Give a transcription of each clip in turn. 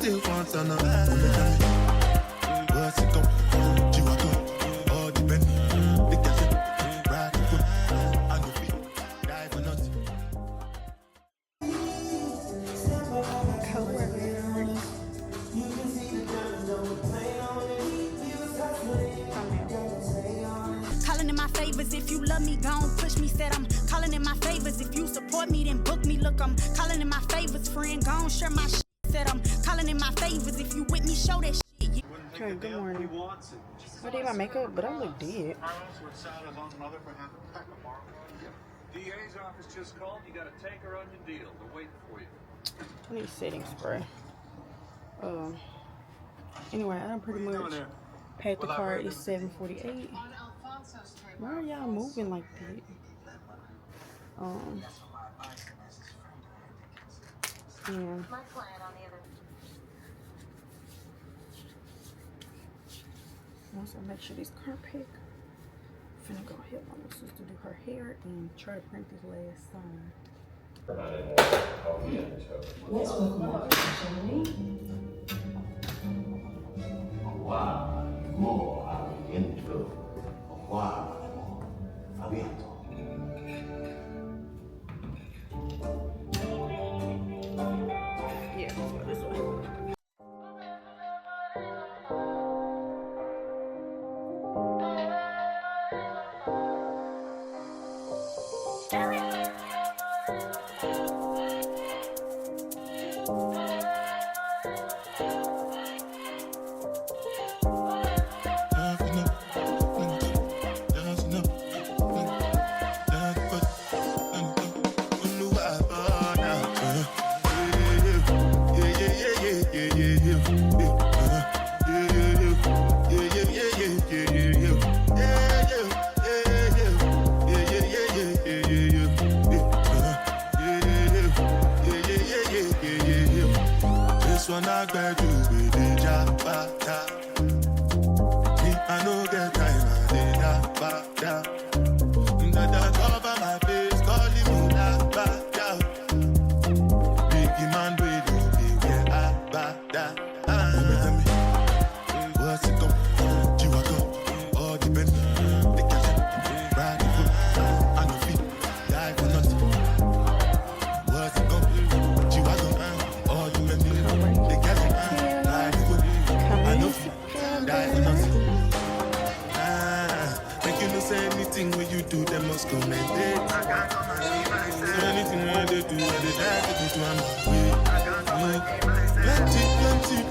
still want to know. What's it go? You are good. All depend. The cash right good. On your feet. Die for nothing. Calling in my favors if you love me, gon' push me. Said I'm calling in my favors if you support me, then book me. Look, I'm calling in my favors, friend, gon' share my shit. Said I'm calling in my favors if you with me, show that shit. Okay, good morning. I did my makeup, but I look dead. DA's office just called. You got a taker on your deal. They're waiting for you. I need setting spray. Anyway, I done pretty much paid the car. It's 7:48. Why are y'all moving like that? And once I make sure this car pick, I'm finna go help my little sister do her hair and try to print this last sign. Let's welcome back to Sony. Yeah, let's go this way. This one I got you with the jabata. I no get time, I did jabata. Dada cover my face, calling me jabata. Biggie man, we do be where I bada. What's it go? You are go. All depend. The cash right good. On your feet, die for nothing. What's it go? You are go. All depend. The cash right good. On your feet, die for nothing. Make you no say anything when you do, they must commend it. So anything when they do, they try to do to my way.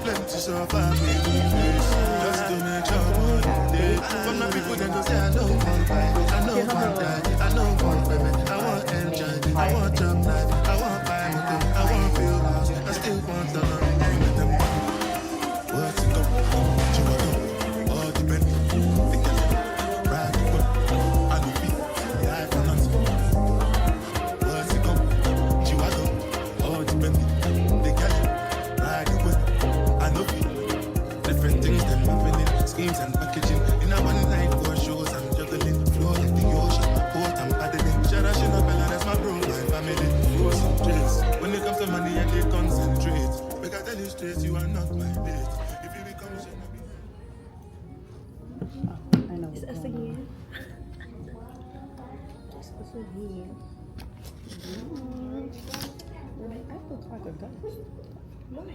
Plenty, so far we do face. Just to make sure one day. From my people that go say I know one fight, I know one die, I know one women. I want enjoy, I want job night, I want buy motor, I want feel house, I still want to know. What's it go? You want to all depend. The cash right good, on the feet, die for nothing. What's it go? You want to all depend. The cash right good. Different things than happening, schemes and packaging. In a one night for shows, I'm juggling. Flow like the ocean, port I'm paddling. Shara Shinabella, that's my bro, my family. Force and trace. When it comes to money, I they concentrate. Make I tell you straight, you are not my date. If you become Shinabi. I know. It's us again. It's us again. I look like a ghost. What?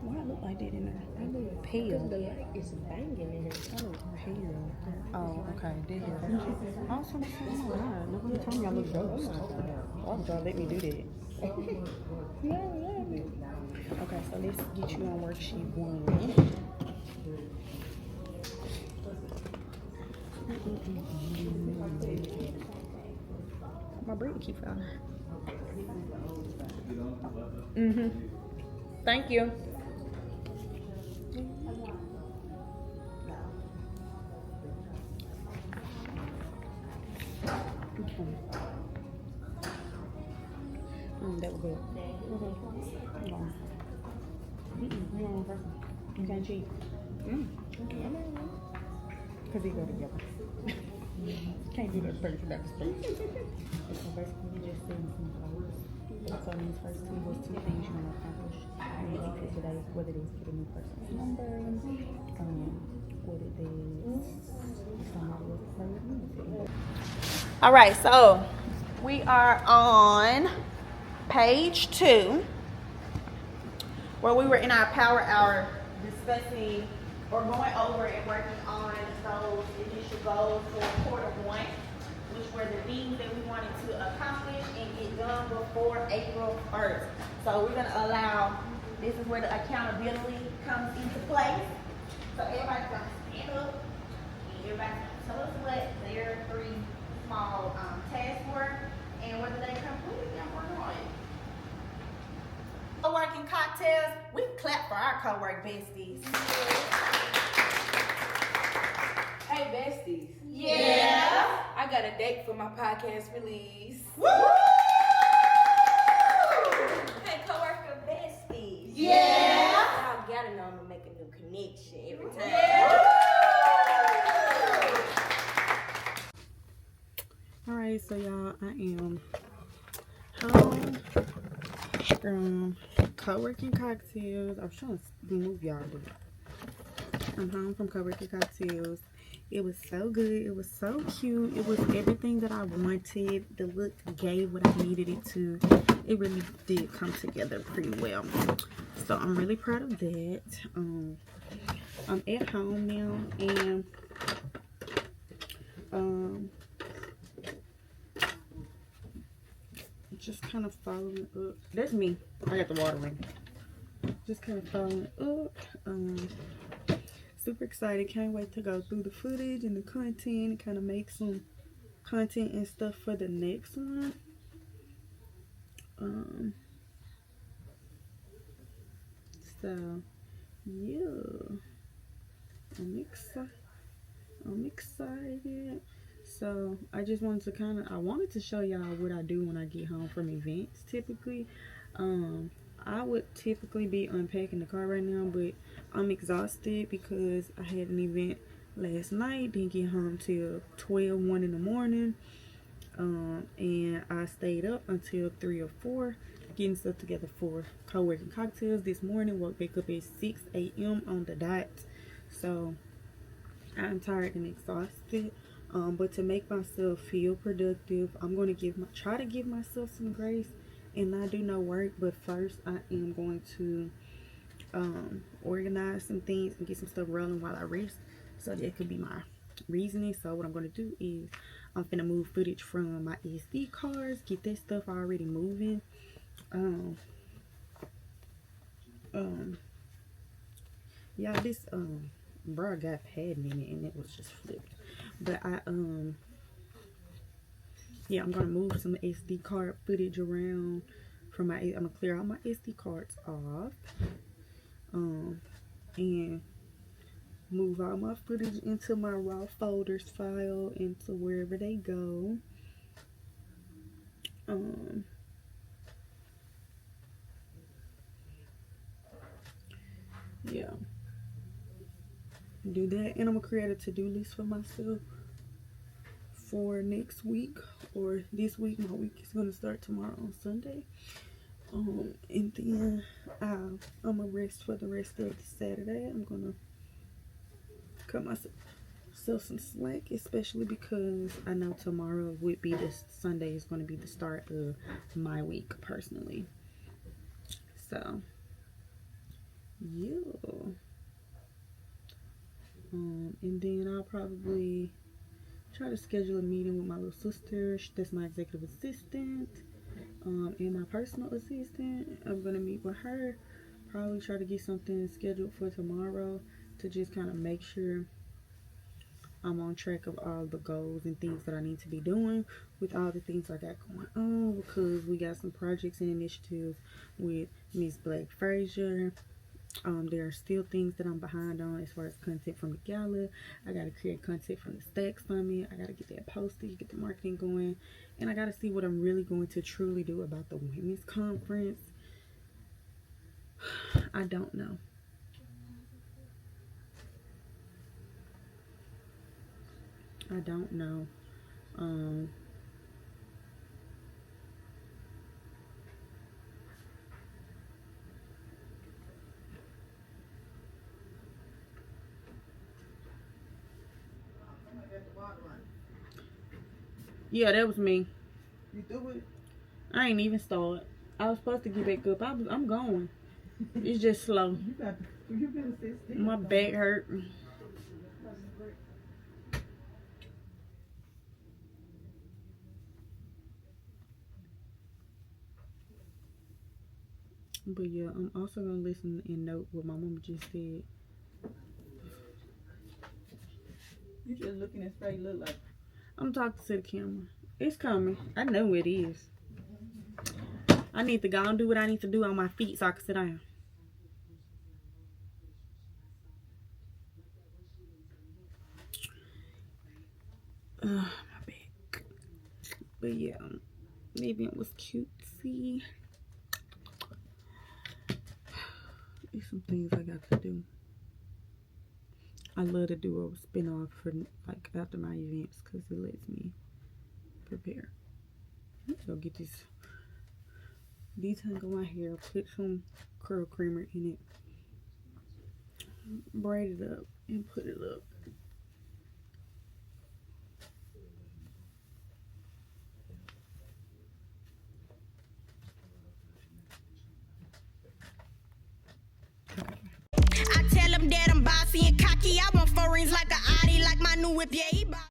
Why I look like that in there? I look pale. The light is banging in here. I look pale. Oh, okay. Did you? I was trying to say, oh my God. Nobody told me I look ghost. Why would y'all let me do that? Yeah. Okay, so let's get you on worksheet 1. My braid keep falling. Thank you. That was good. You can't cheat. Because they go together. Can't do that first. That's first. So basically, you just send some flowers. So these first two things you want to accomplish in your week today, whether it is get a new person's number, what it is somebody else play with music. All right, so we are on page 2, where we were in our power hour discussing or going over and working on those initial goals for Q1, which were the things that we wanted to accomplish and get done before April 1st. So we're gonna allow, this is where the accountability comes into place. So everybody's gonna stand up and everybody's gonna tell us what their 3 small tasks were and whether they completed them or not. Co-working cocktails, we clap for our co-work besties. Hey besties. Yeah. I got a date for my podcast release. Woo! Hey, coworker besties. Yeah. Y'all gotta know I'm gonna make a new connection every time. Alright, so y'all, I am home from Co-Working Cocktails. I was trying to move y'all, but I'm home from Co-Working Cocktails. It was so good. It was so cute. It was everything that I wanted. The look gave what I needed it to. It really did come together pretty well. So I'm really proud of that. I'm at home now, and just kind of following up. That's me. I got the water ring. Just kind of following up. Super excited. Can't wait to go through the footage and the content and kind of make some content and stuff for the next one. So yeah, I'm excited. So I just wanted to I wanted to show y'all what I do when I get home from events. Typically, I would typically be unpacking the car right now, but I'm exhausted because I had an event last night. Didn't get home till 1 in the morning, and I stayed up until 3 or 4 getting stuff together for Co-Working Cocktails this morning. Woke back up at 6 a.m. on the dot. So I'm tired and exhausted. But to make myself feel productive, I'm going to try to give myself some grace and not do no work. But first, I am going to organize some things and get some stuff rolling while I rest. So that could be my reasoning. So what I'm going to do is I'm finna move footage from my SD cards, get that stuff already moving. Yeah, this bra got padding in it and it was just flipped. But yeah, I'm gonna move some SD card footage around from I'm gonna clear all my SD cards off, and move all my footage into my raw folders file, into wherever they go. Yeah, do that, and I'm gonna create a to-do list for myself for next week or this week. My week is gonna start tomorrow on Sunday, and then I'm gonna rest for the rest of the Saturday. I'm gonna cut myself some slack, especially because I know tomorrow would be Sunday is going to be the start of my week personally. So yeah, and then I'll probably try to schedule a meeting with my little sister. That's my executive assistant, and my personal assistant. I'm gonna meet with her, probably try to get something scheduled for tomorrow to just kind of make sure I'm on track of all the goals and things that I need to be doing with all the things I got going on, because we got some projects and initiatives with Miss Black Frazier. There are still things that I'm behind on as far as content from the gala. I got to create content from the Stack Summit. I got to get that posted, get the marketing going, and I got to see what I'm really going to truly do about the women's conference. I don't know. I don't know. Yeah, that was me. You through with it? I ain't even started. I was supposed to get back up. I'm going. It's just slow. You been 16. My back hurt. But yeah, I'm also gonna listen and note what my mama just said. You just looking at straight look like. I'm talking to the camera. It's coming. I know it is. I need to go and do what I need to do on my feet so I can sit down. My back. But yeah, maybe it was cutesy. There's some things I got to do. I love to do a spin-off for like after my events because it lets me prepare. Let's go get this detangle my hair, put some curl creamer in it, braid it up, and put it up. I tell them that I'm bossy and cocky. I want foreigns like a Audi, like my new whip, yeah, he